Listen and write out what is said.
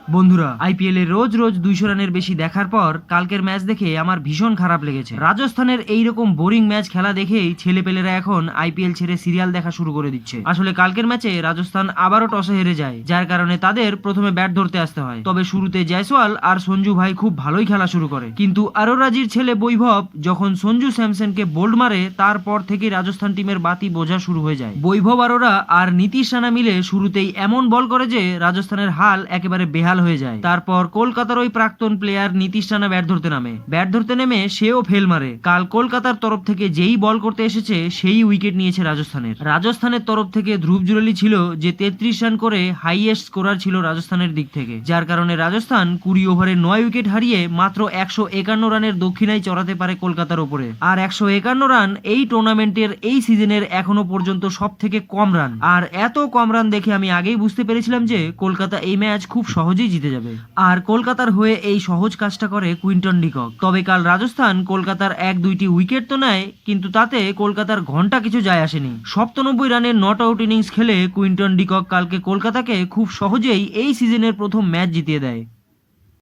বন্ধুরা, আইপিএল এ রোজ রোজ 200 রানের বেশি দেখার পর কালকের ম্যাচ দেখে আমার ভীষণ খারাপ লেগেছে। রাজস্থানের এইরকম বোরিং ম্যাচ খেলা দেখেই ছেলেপেলেরা এখন আইপিএল ছেড়ে সিরিয়াল দেখা শুরু করে দিচ্ছে। আসলে কালকের ম্যাচে রাজস্থান আবারও টসে হেরে যায়, যার কারণে তাদের প্রথমে ব্যাট ধরতে আসতে হয়। তবে শুরুতে জয়সওয়াল আর সঞ্জু ভাই খুব ভালোই খেলা শুরু করে, কিন্তু আরোরাজির ছেলে বৈভব যখন সঞ্জু স্যামসনকে বোল্ড মারে, তারপর থেকে রাজস্থান টিমের বাতি বোঝা শুরু হয়ে যায়। বৈভব আরোরা আর নীতিশ রানা মিলে শুরুতেই এমন বল করে যে রাজস্থানের হাল একেবারে বেহাল হয়ে যায়। তারপর কলকাতার ওই প্রাক্তন প্লেয়ার নীতিশ রানা ব্যাট ধরতে নেমে সেও ফেল মারে। কাল কলকাতার তরফ থেকে যেই বল করতে এসেছে সেই উইকেট নিয়েছে রাজস্থানের তরফ থেকে ধ্রুব জুরেলি ছিল যে 33 রান করে হাইয়েস্ট স্কোরার ছিল রাজস্থানের দিক থেকে, যার কারণে রাজস্থান 20 ওভারে 9 উইকেট হারিয়ে মাত্র 151 রানের দক্ষিণায় চড়াতে পারে কলকাতার ওপরে। আর 151 রান এই টুর্নামেন্টের এই সিজনের এখনো পর্যন্ত সব থেকে কম রান। আর এত কম রান দেখে আমি আগেই বুঝতে পেরেছিলাম যে কলকাতা এই ম্যাচ খুব সহজেই জিতে যাবে। আর কলকাতার হয়ে এই সহজ কাজটা করে কুইন্টন ডিকক। তবে কাল রাজস্থান কলকাতার 1-2টি উইকেট তো নেয়, কিন্তু তাতে কলকাতার ঘন্টা কিছু যায় আসেনি। 97 রানের নট আউট ইনিংস খেলে কুইন্টন ডিকক কালকে কলকাতাকে খুব সহজেই এই সিজনের প্রথম ম্যাচ জিতিয়ে দেয়।